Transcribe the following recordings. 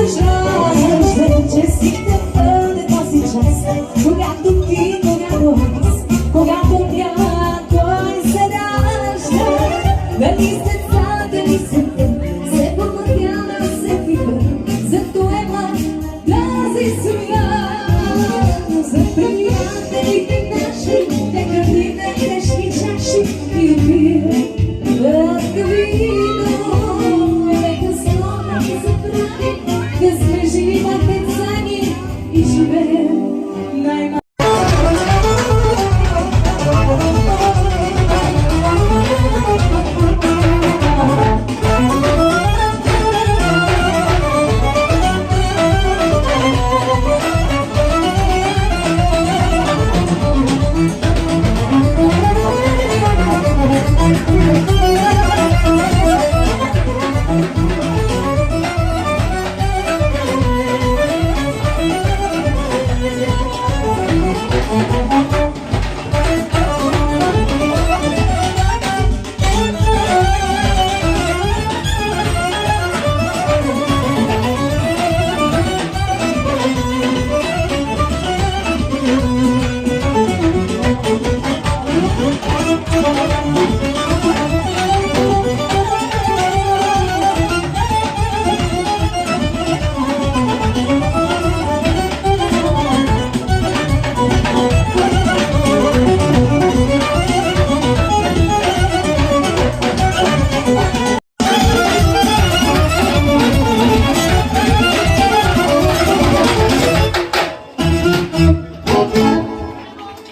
жажда, че си те бъде този час, когато ти, когато аз, когато някой се ражда. Дали се ця, дали се тъм, се помътяна, се пипа, зато е млад тази свят. За приятелите наши, нека мине грешни чаши и пие сладка вино. Нека слона се прави, да сме живи мъртвецани и живеем най-малко.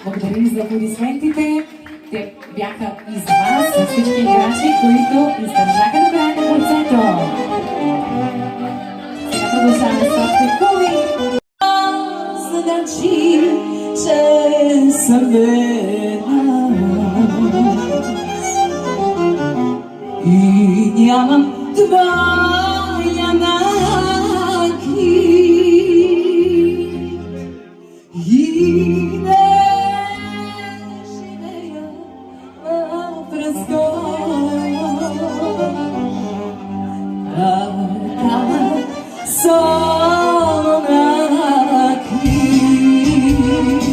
Благодарим за аплодисментите. Те бяха из вас, с всички играчи, които издържаха до края на концерто. Сега продължаваме с още хубави. Значи, че съм бедна и нямам твоя наки и не живея в разгой. Само на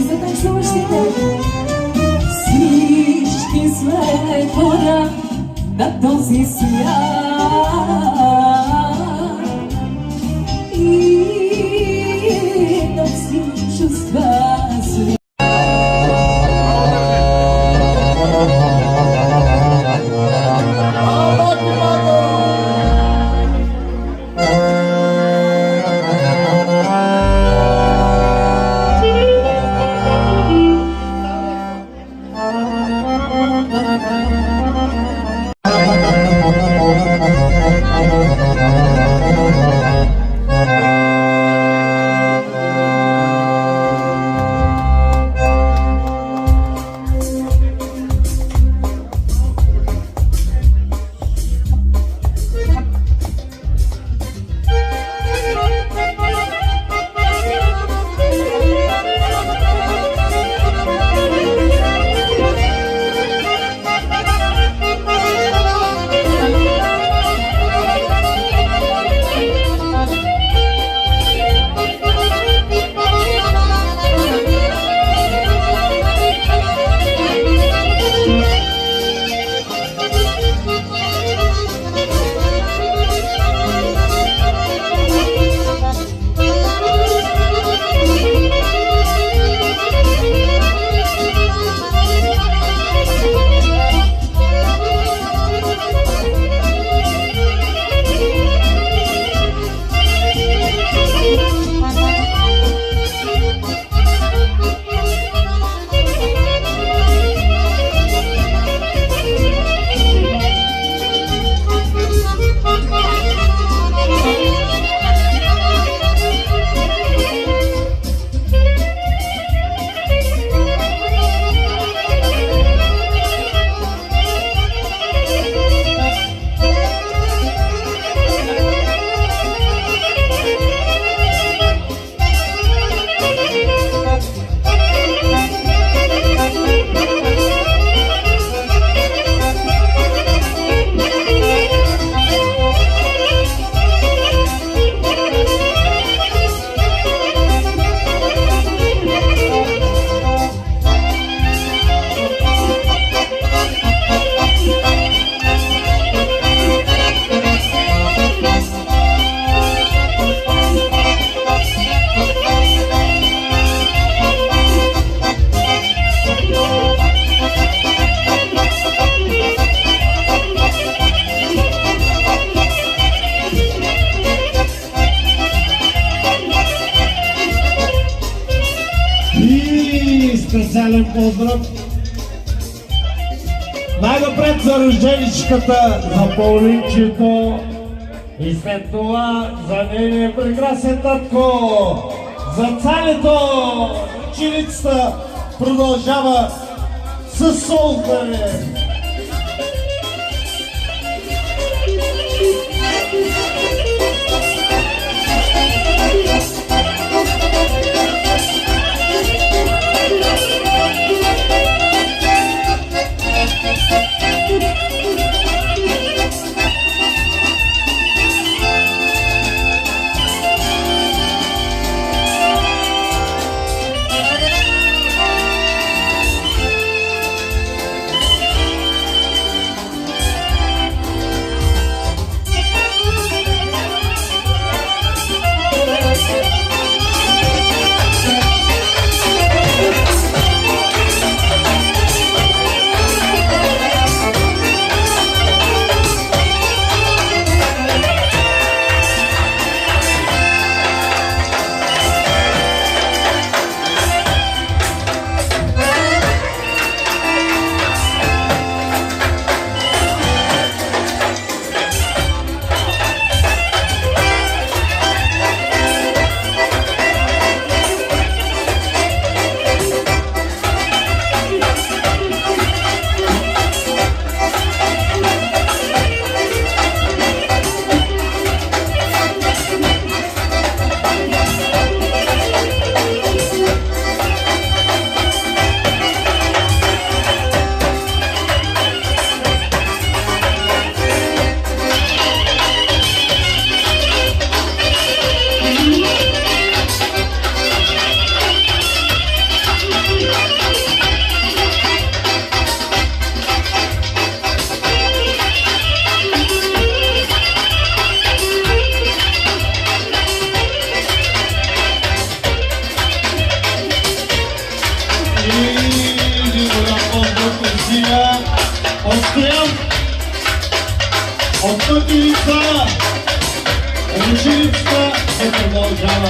за танцуващите всички сме хора на този свят и носим чувства зли. специален поздрав. Най-напред за рожденичката, за Паулинчето и след това за нейния прекрасен татко. За цалето ученицата продължава със солздаре. От пътица, ученицата се продължава.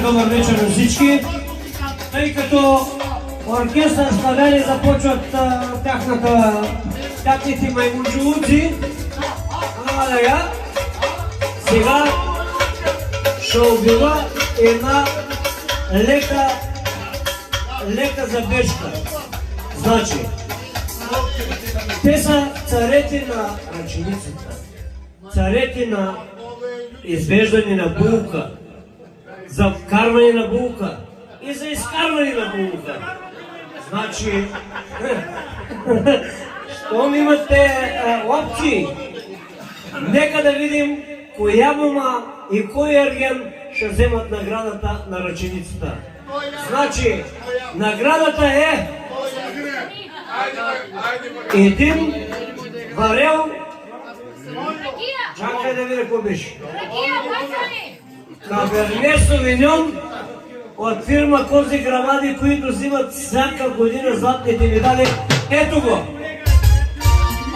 Добър вечер на всички. Тъй като оркестър Славяни започват тяхните маймунджулуци, сега ще убива една лека забежка. Значи, те са царете на ръченицата, царете на извеждане на булка, за вкарване на булка и за изкарване на булка. Значи, щом имате опции, нека да видим коя мома и кой ерген ще вземат наградата на ръченицата. Значи, наградата е един варел. Чакай да видя какво беше. Каберне Совиньон от фирма Кози Грамади, които взимат всяка година златните медали. Ето го!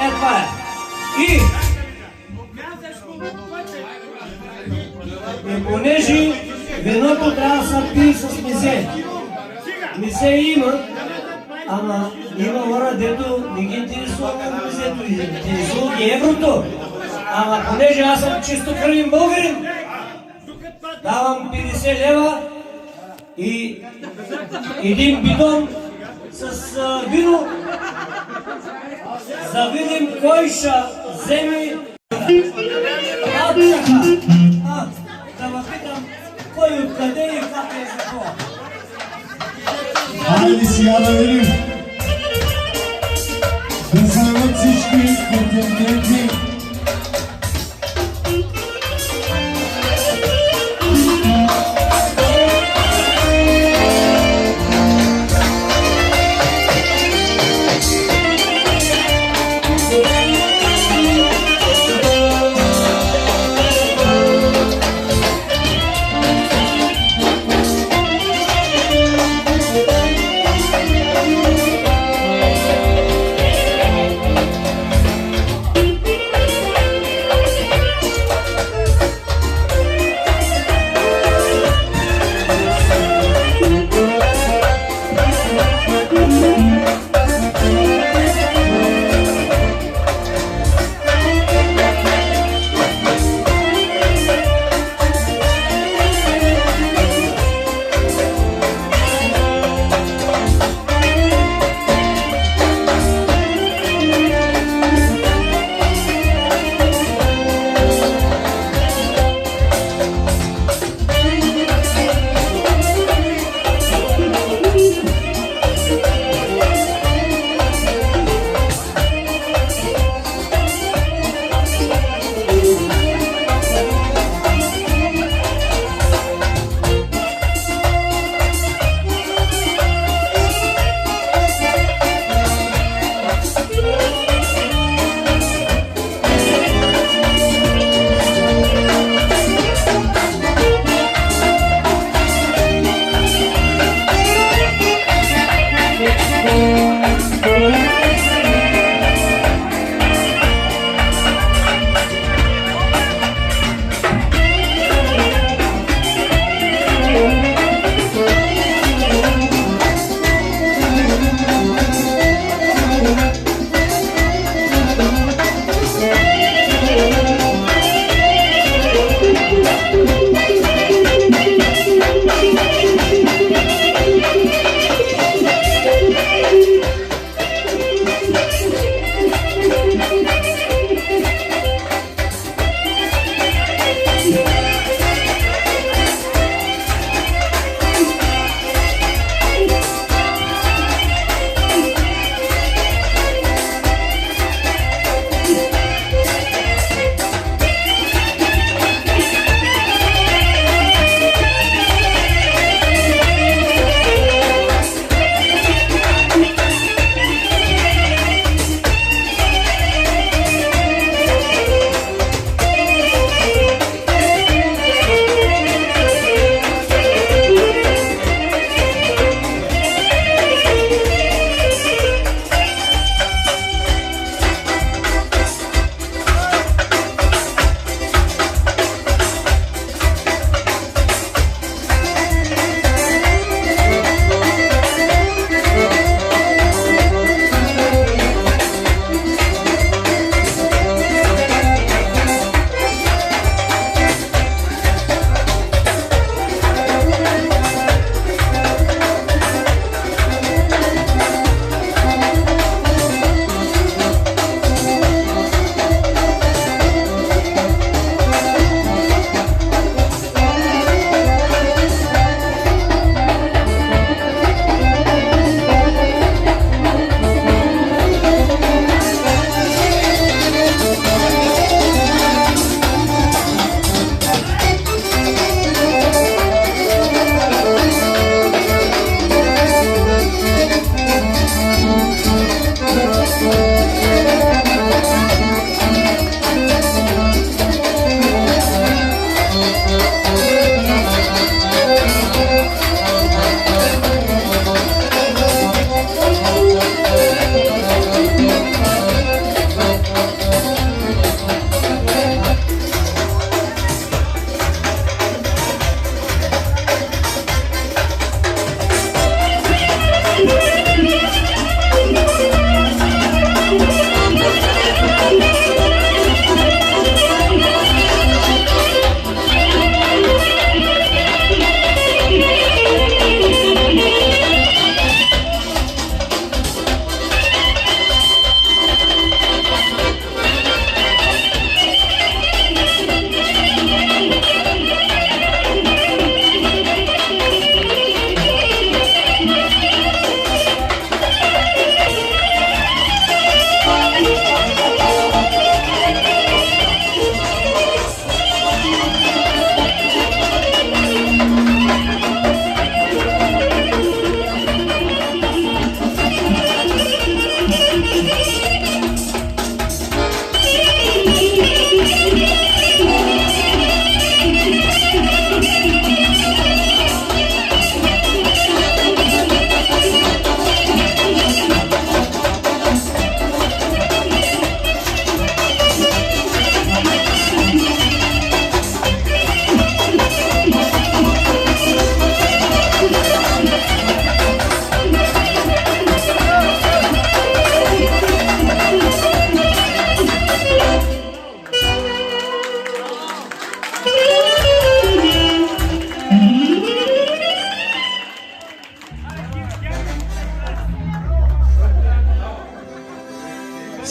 Е, това е. И понеже виното трябва да се пие с мизе. Мизе има, ама има хора, дето не ги интересува мизето, интересува ги еврото. Ама понеже аз съм чисто кръвен българин, давам 50 лева и един бидон с вино, да видим кой ще вземе. Да ме питам кой откъде и как е за това. Хайде сега да видим. Да заявят всички контингенти.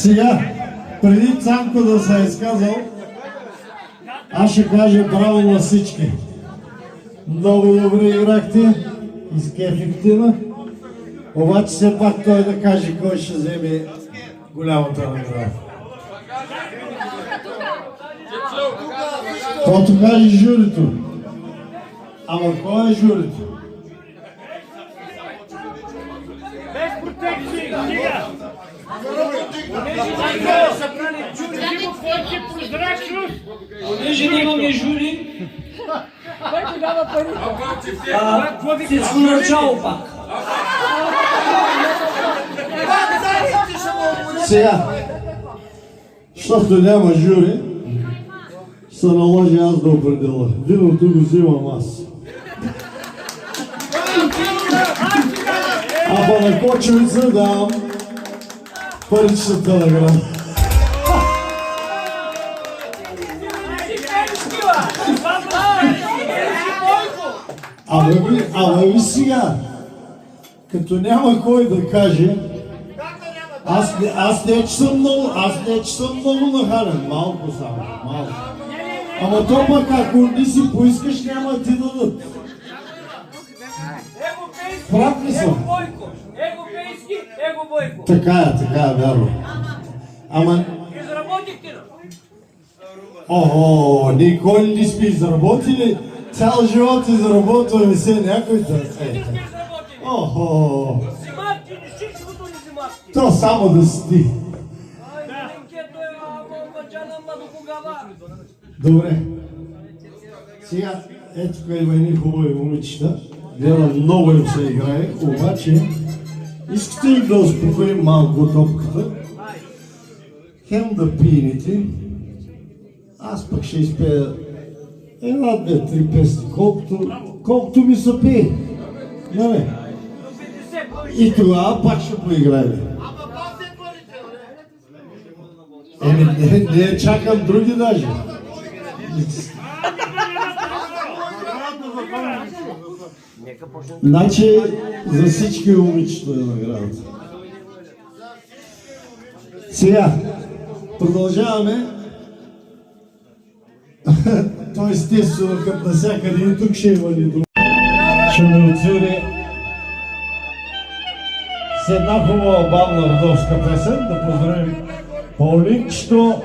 Сега, преди Цанко да се е изказал, аз ще кажа браво на всички. Много добре играхте, изкефихте ме. Обаче все пак той да каже кой ще вземе голямата награда. Каквото каже журито. Ама кой е журито? Без протекции, стига! Понеже нямаме жури, всичко начало пак. Сега, защото няма жури, ще се наложи аз да определя. Виното го взимам аз. А па на Кочевица давам паричната награда. Ама ви сега, като няма кой да каже, аз не че съм много нахален, малко само, малко. Ама то пък ако не си поискаш, няма да ти дадат. Прав ли съм? Европейски, его Бойко. Така е, вярно. Ама... Изработихте ли? Охо, никой ли сме изработили? Цял живот изработва ли се някой да... Охо... Взимахте ли всичкото ли взимахте? То само да сти. Добре. Сега, ето тук има едни хубави момичета. Гледам, много им се играе, обаче искате ли да успокоим малко топката? Хем да пиените. Аз пък ще изпея една, две, три песни, колкото ми се пее. Нали? И тогава пак ще поиграем. Не чакам други даже. Значи за всички момичета е наградата. Сега продължаваме. Той естествено като насякъде и тук ще има ли дума. Ще ме отсюри с една хубава бавна родовска песен. Да поздравим Паулинчето.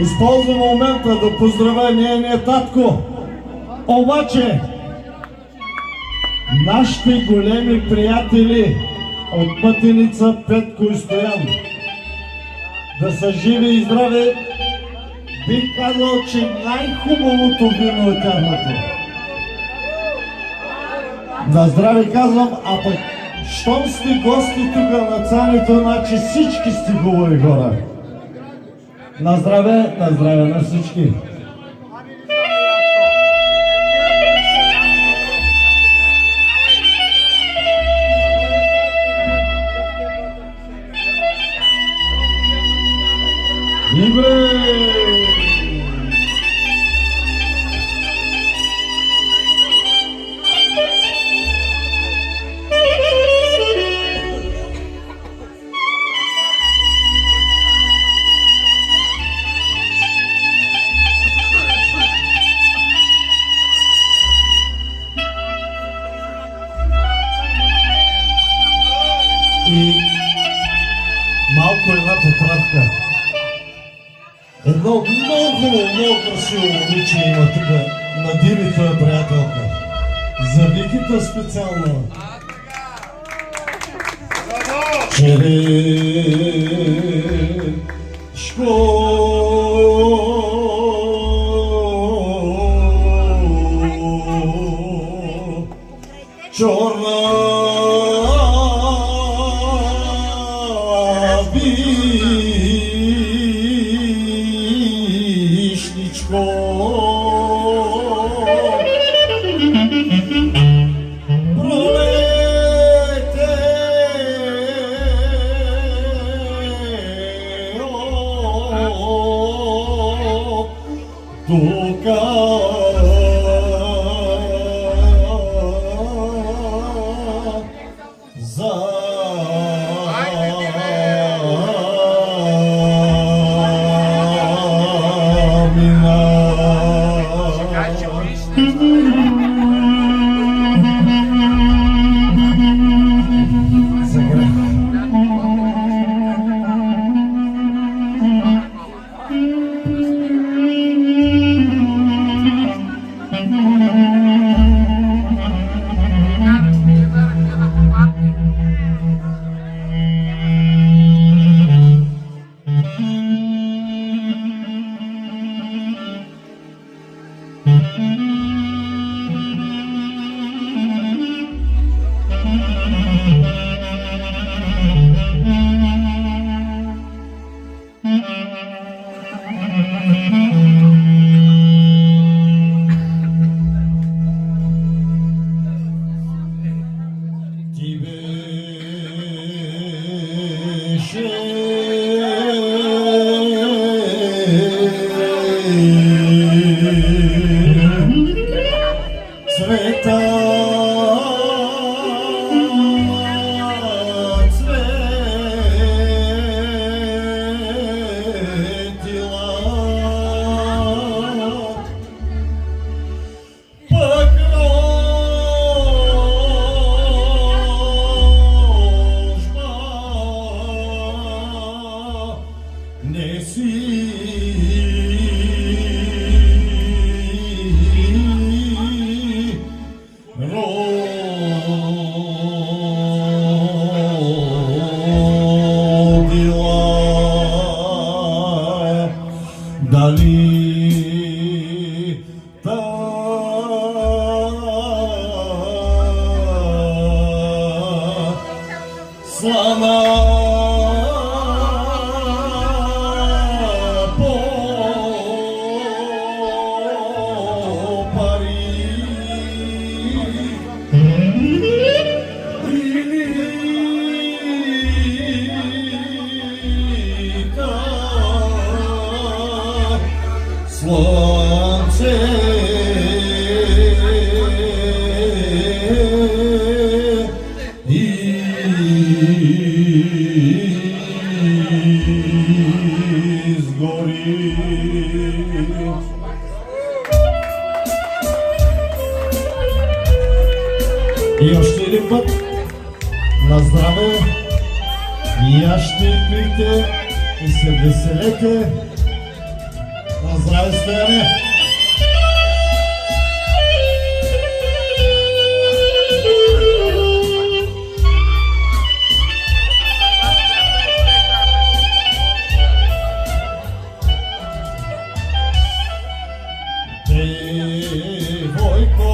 Използвам момента да поздравя нейния татко. Обаче нашите големи приятели от Пътеница Петко и Стоян да са живи и здрави, бих казал, че най-хубавото вино е тяхното. На здраве казвам, а пък щом сте гости тук на Цането, значи всички сте хубави хора. На здраве на всички. Добре! И малко една поправка. Едно много красиво момиче има тук на Дими, твоя приятелка. За Викита специално. Черешко чорна вишничко, пролете тука. Ти беше цвета, цветила, пък рожба не си родила. Дали та слана по пари или слънце изгори. И още един път на здраве, и ящи, пийте и се веселете. На здраве, Стояне! Девойко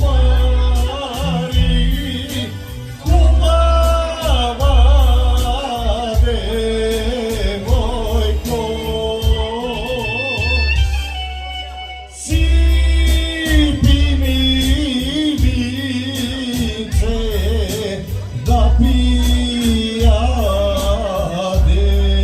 Мари, хубава девойко, сипи ми винце да пия, девойко.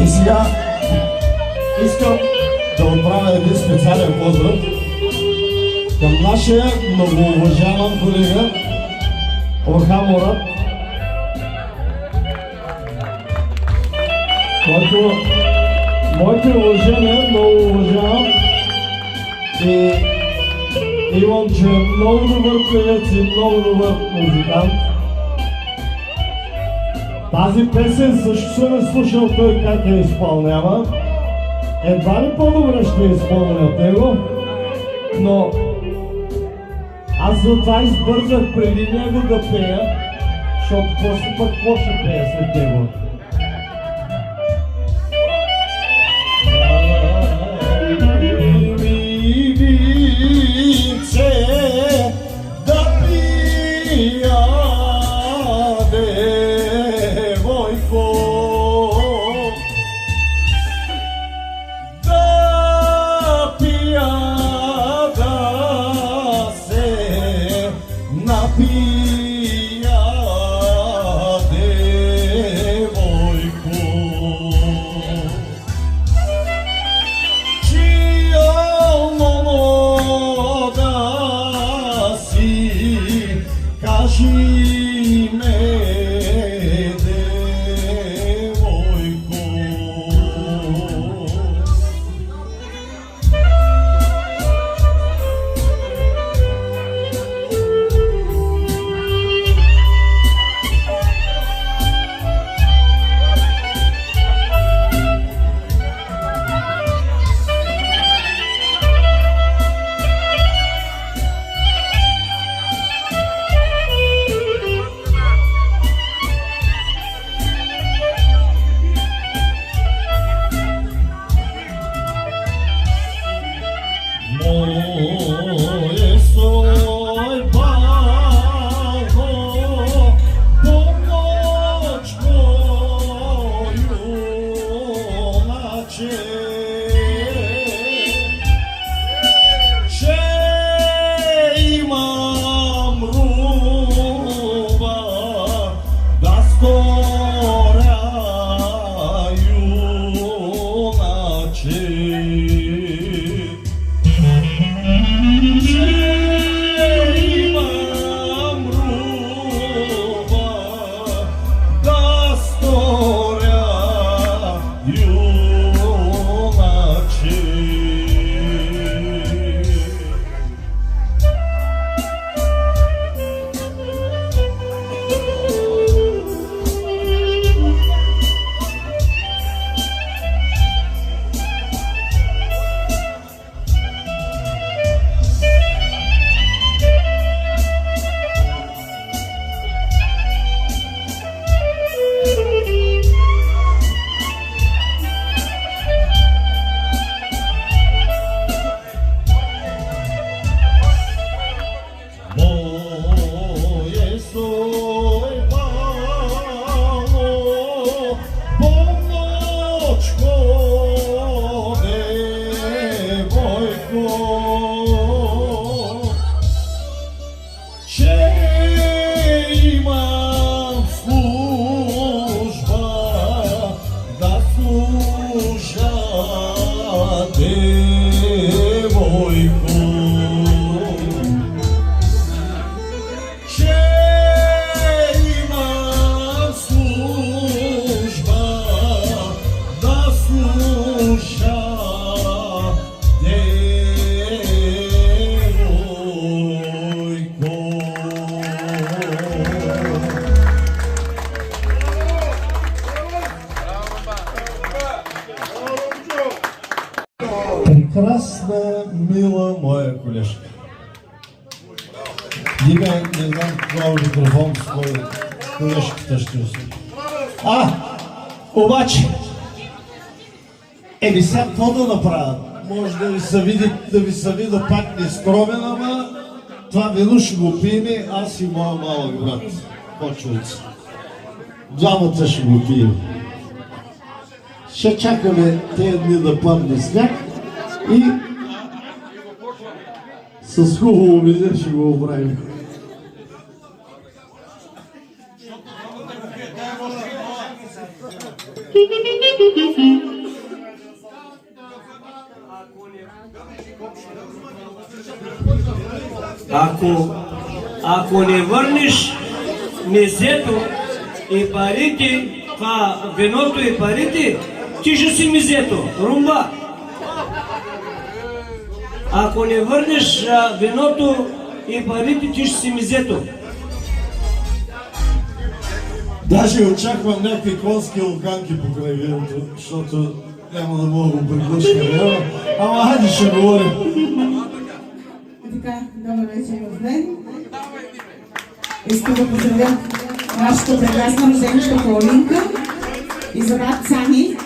И сега искам да отправя един специален поздрав към нашия многоуважаван колега Орхан Мурат, който моите уважения много уважавам и имам, че е много добър певец и много добър музикант. Тази песен също съм е слушал той как я изпълнява. Едва ли по-добре ще я изпълня от него, но аз затова избързах преди него да пея, защото после пък какво ще пея след него. Да пия, девойко, да пия, да се напия, девойко. Кажи ме, девойко. имам служба да служа, девойко. Че имам служба да служа, прекрасна, мила моя колежка. Дига, не знам кога микрофон с моя колежката ще усъди. Обаче, сега какво да направя? Може да ви се вида пак нескромен, ама това вино ще го пиеме аз и моя малък брат, Почвица. Двамата ще го пием. Ще чакаме тези дни да падне сняг и с хубаво вино ще го оправим. Ако не върнеш мизето и парите, това виното и парите, ти ще си мизето, румба. Ако не върнеш виното и парите, ти ще си мизето. Даже очаквам някакви конски луканки покрай виното, защото няма да мога да го приглъшка. Ама хайде ще говорим. Така, добър вечер от мен. Искам да поздравя нашата прекрасна рожденичка Паулинка и за брат Цани.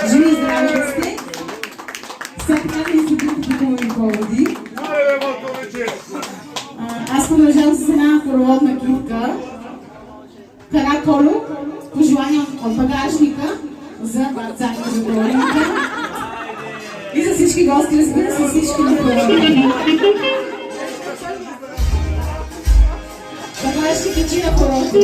Живи и здрави да сте. Сега така да изследим по хубави поводи. Аз продължавам с една хороводна китка. Караколо, пожелания от багажника за брат Цани и за Паулинка. И за всички гости, разбира се, всички на Паулинка. Така ще кичи на хорото.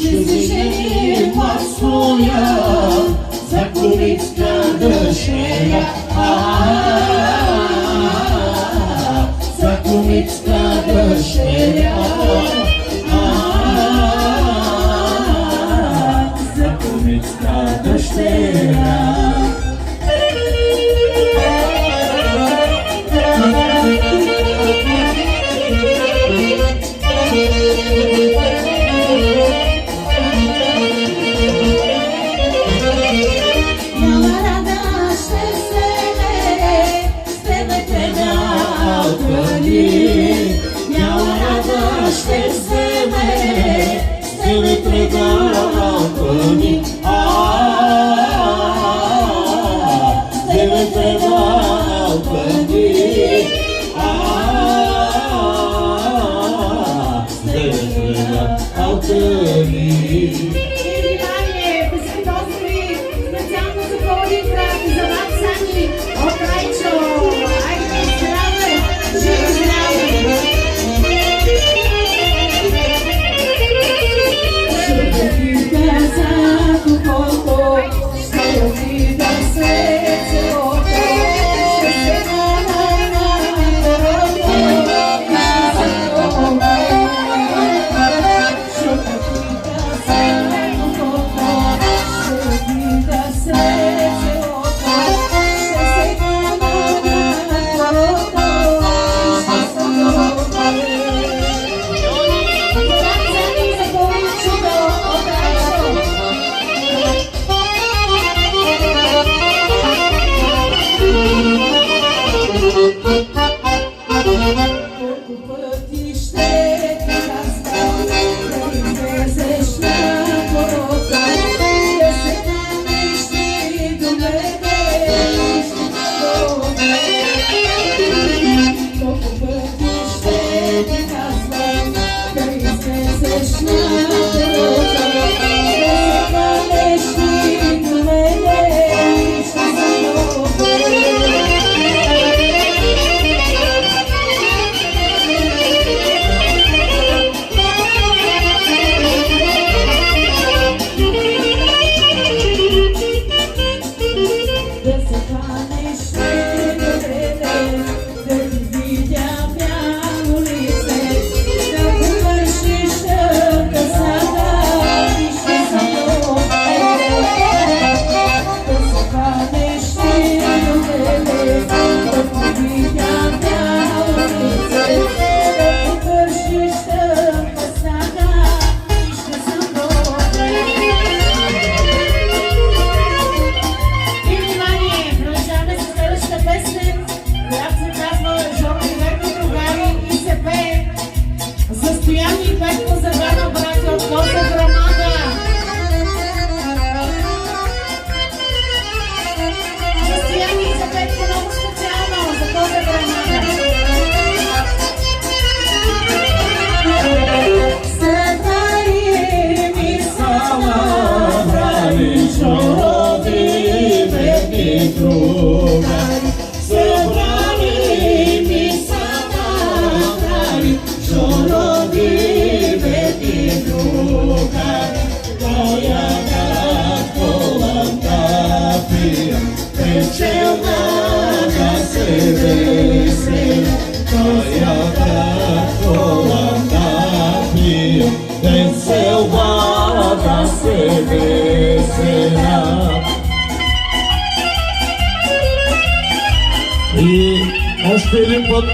Ще се Светска дъщеря. И още един път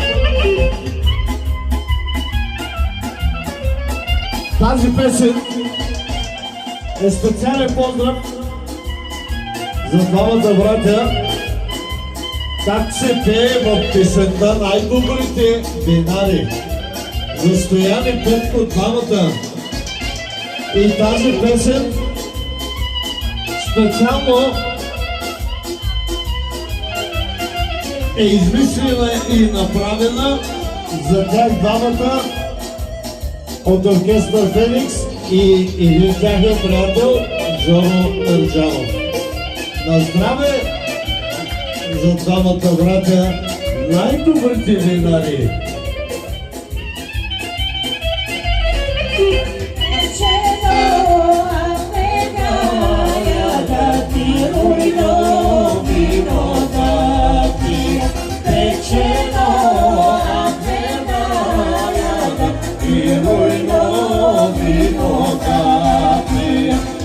тази песен е специален поздрав за двамата братя. Как се пее в песента най-добрите винари. За Стоян и Петко двамата. И тази песен специално е измислена и направена за тях двамата от оркестър Феникс и един тяхен приятел Жоро Ерджанов. На здраве за двамата братя, най-добрите винари.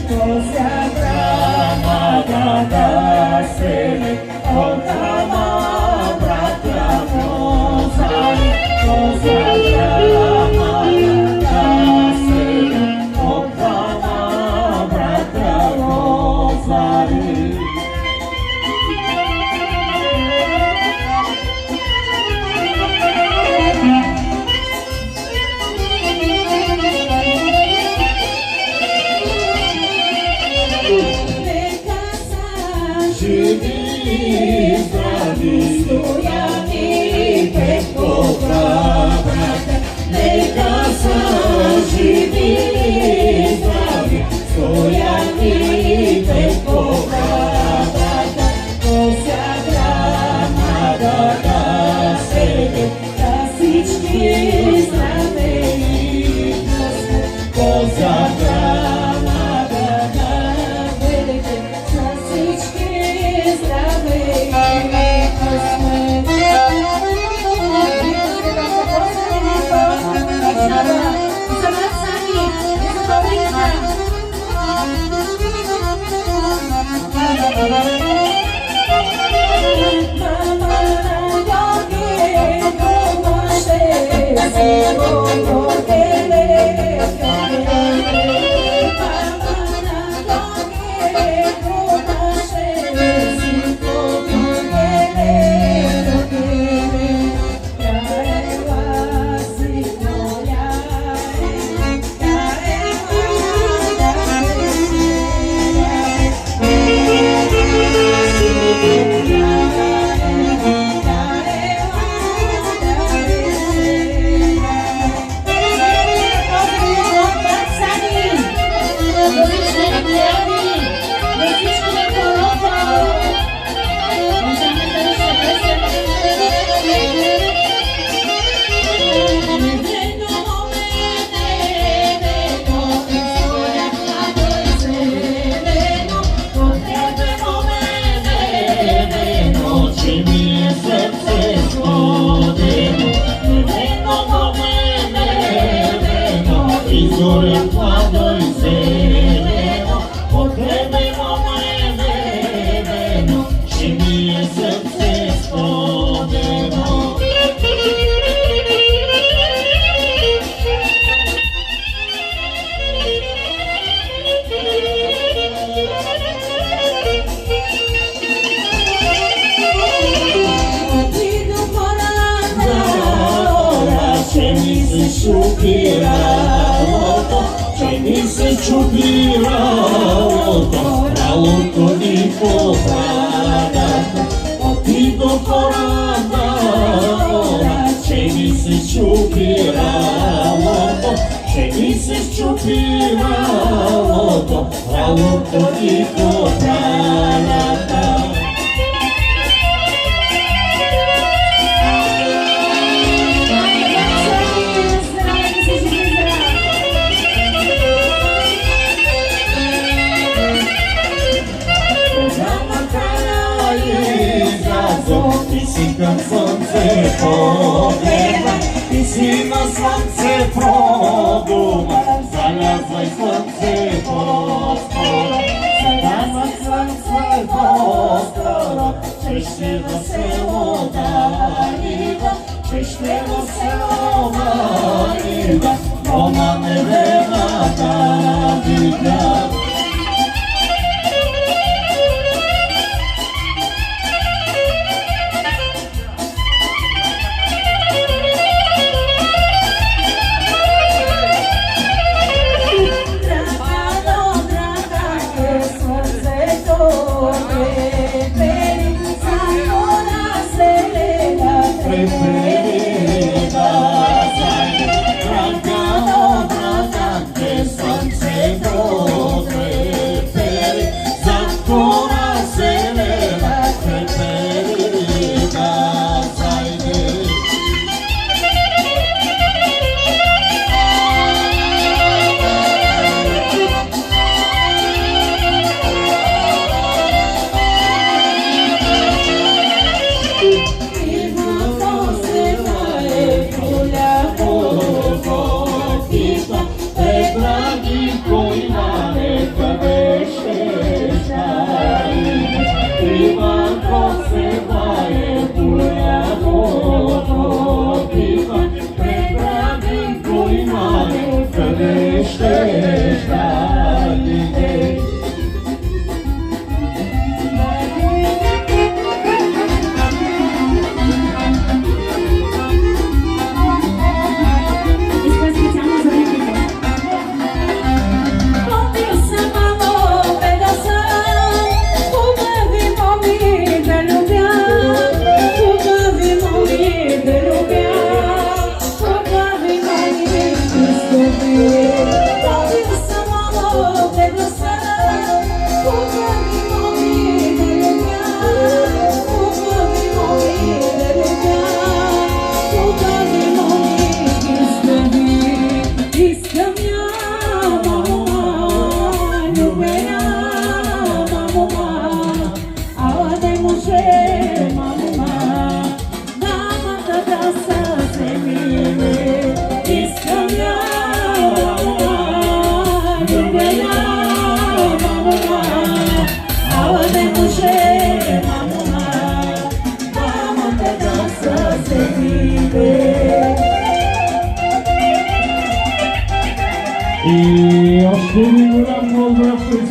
Cosa avrà zdravi, Stojani preko vrata, neka saživi zdravi, Stojani preko vrata, Kosa gramada da sede, da всички знамени пусне. Kosa gramada da vedete, za всички знамени пусне.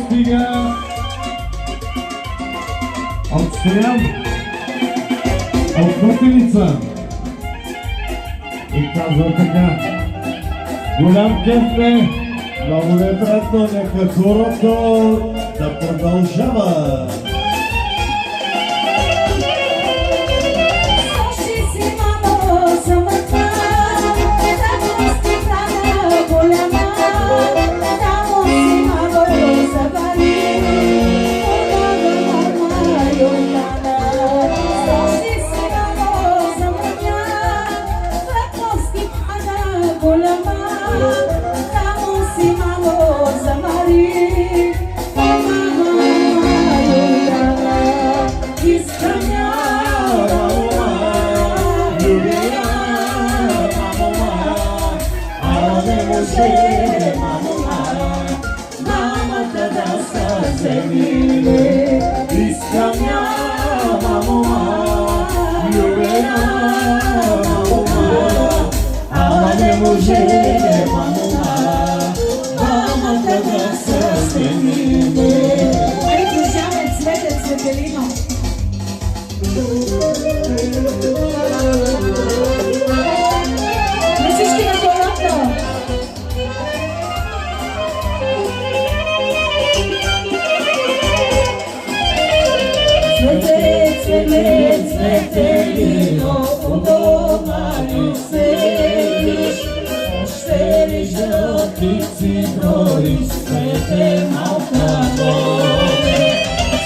пристига от Стоян, от Готеница и казва така: голям кеф е, много е приятно, нека хорото да продължава.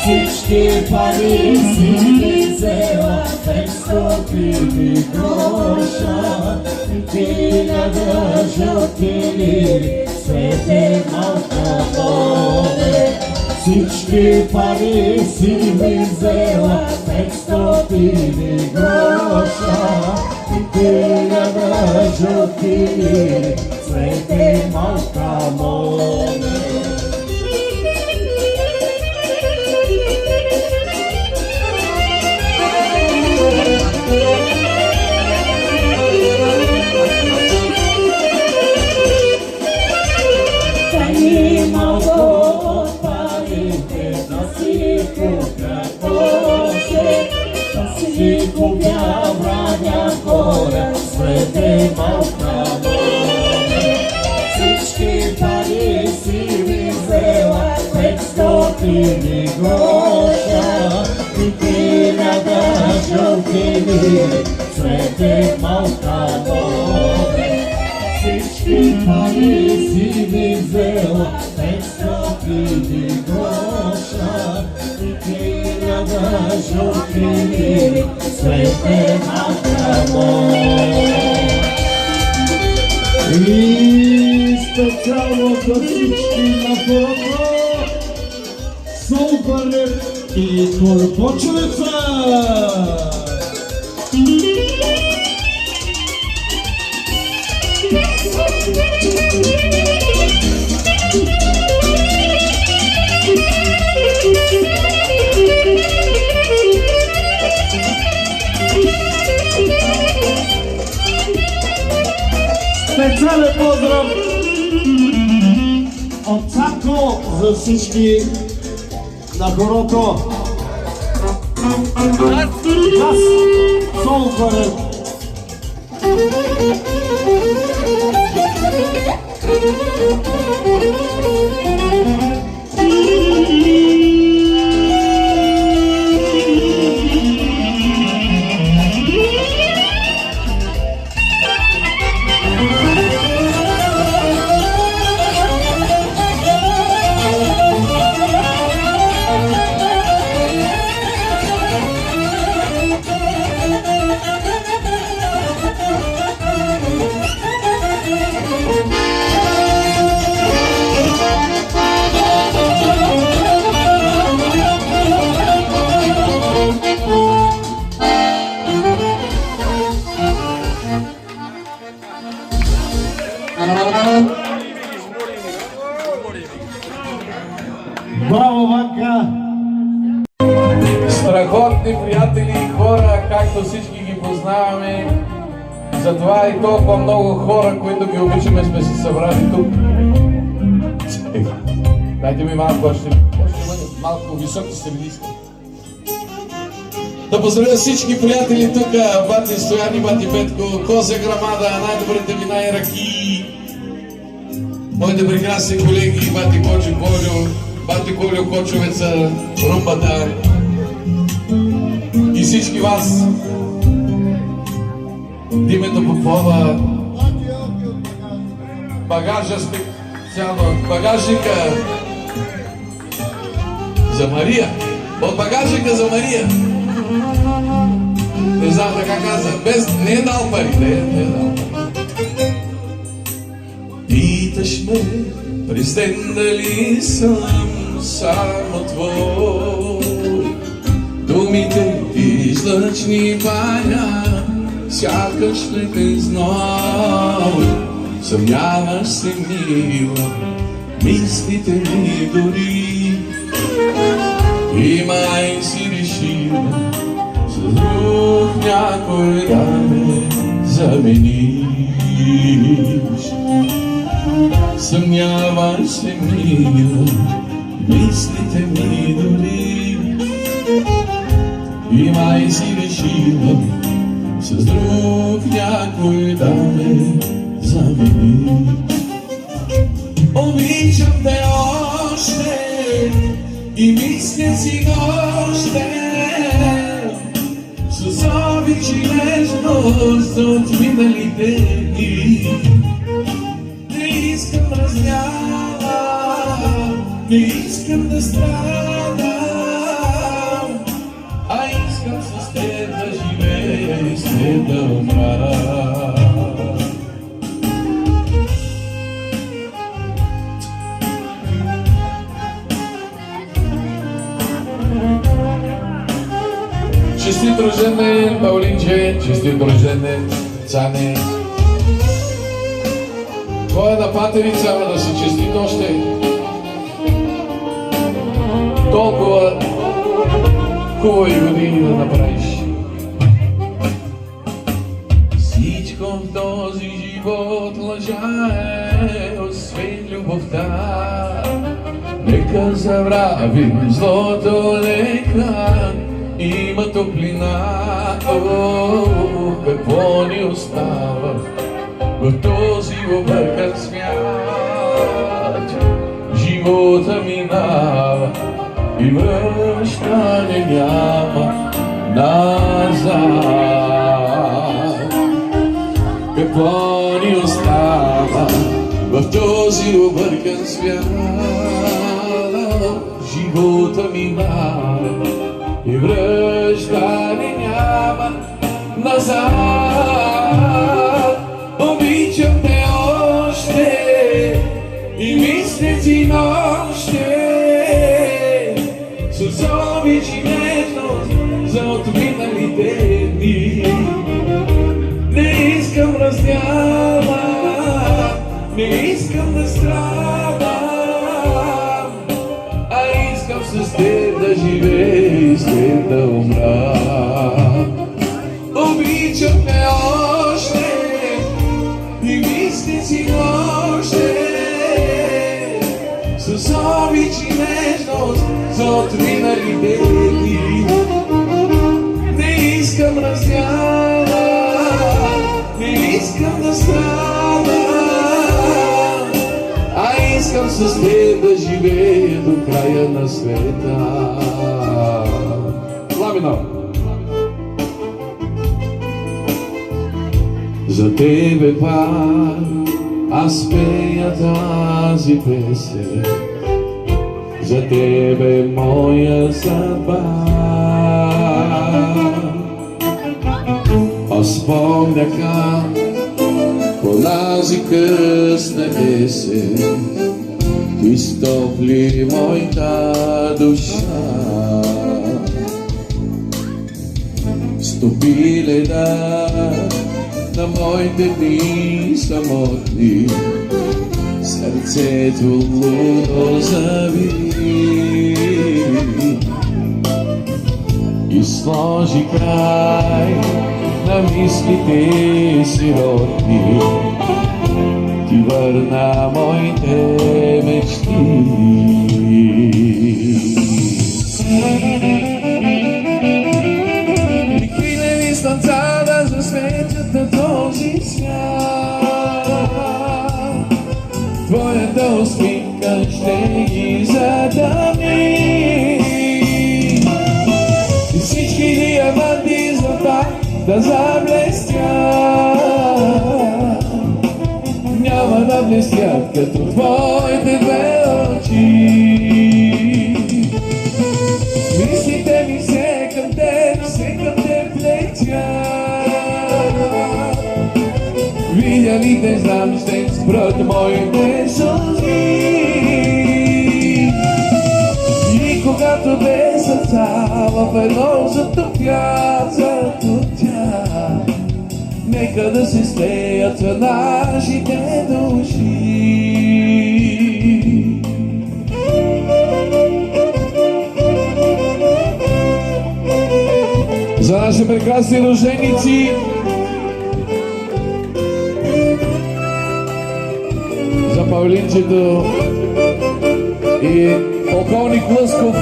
Всички пари си взела, 500 гроша, ти надържа отили, свете малка море. Всички пари си взела, 500 гроша, ти надържа отили, свете малка море. Всички пари си взела, 500 гроша, и ти надържа отили, свете малка море. Всички пари си взела, 500 гроша, и ти надържа отили, свете малка море. И специално за всички на хорото Солбарев и Корпочевеца! Специален поздрав от Цако за всички на хорото. Аз, Солбарев. Браво, Ванка! Страхотни приятели и хора, както всички ги познаваме. Затова и толкова много хора, които ги обичаме, сме се събрали тук. Дайте ми малко, още малко високи се ви искам. Да поздравя всички приятели тук, бати Стоян и бати Петко, Козе Грамада, най-добрите вина и ръки. Моите прекрасни колеги, бати Коджи Колю, бати Колю Кочовеца, Румбата и всички вас. Димето Попова, багажа специално, багажника за Мария, от багажника за Мария. Не знам така каза, без, не е дал пари, не е дал пари. Питаш ме, през ден дали съм само твой. Думите излъчни паля, сякаш летен зной. Съмняваш се, мила, мислите ми дори. И май си решила с друг някой да ме замениш. Съмняваш се, мила, мислите ми дори. И май си решила с друг някой да ме замениш. Обичам те още и мисля си още с обич и нежност от миналите дни. Не искам раздяла, не искам да страдам, а искам с теб да живея и с теб да умра. Честит рожден ден, Паулинче, честит рожден ден, Цане. Твоя на патерица, ама да се честит още. Толкова хубави години да направиш. Всичко в този живот лъжа е, освен любовта. Нека забравим злото, нека има топлина. Какво ни остава в този объркан свят? Живота минава и връщане няма назад. Какво ни остава в този объркан свят? Живота минава и връщане няма назад. Обичам те още и мисля си още с обич и нежност за отминалите дни. Не искам раздяла, не искам да страдам, а искам с теб да живея и с теб да умра. Обичам те още и мисля си още с обич и нежност за отминалите дни. Не искам раздяла, не искам да страдам, а искам с теб да живея до края на света. Ламино! За тебе пак аз пея тази песен, за тебе моя съдба. Аз помня как по тази късна есен ти стопли моята душа. Стопи леда на моите дни самотни, сърцето лудо зави и сложи край на мислите си родни. Ти върна моите мечти. да заблестят. Няма да блестят като твоите две очи. Мислите ми все към теб летят. Видя ли те, знам, ще спрат моите сълзи. И когато две сърца в едно затъпят, нека да се слеят нашите души. За нашите прекрасни роженици, за Павлинчето и полковник Лъсков.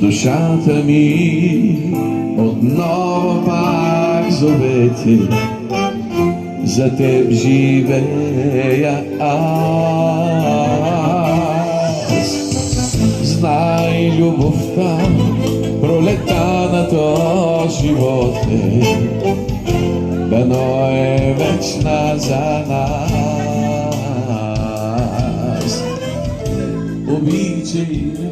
Душата ми отново пак зовете, за теб живея аз. Знай, любовта, пролета на този живот е, дано е вечна за нас. Обичай ме,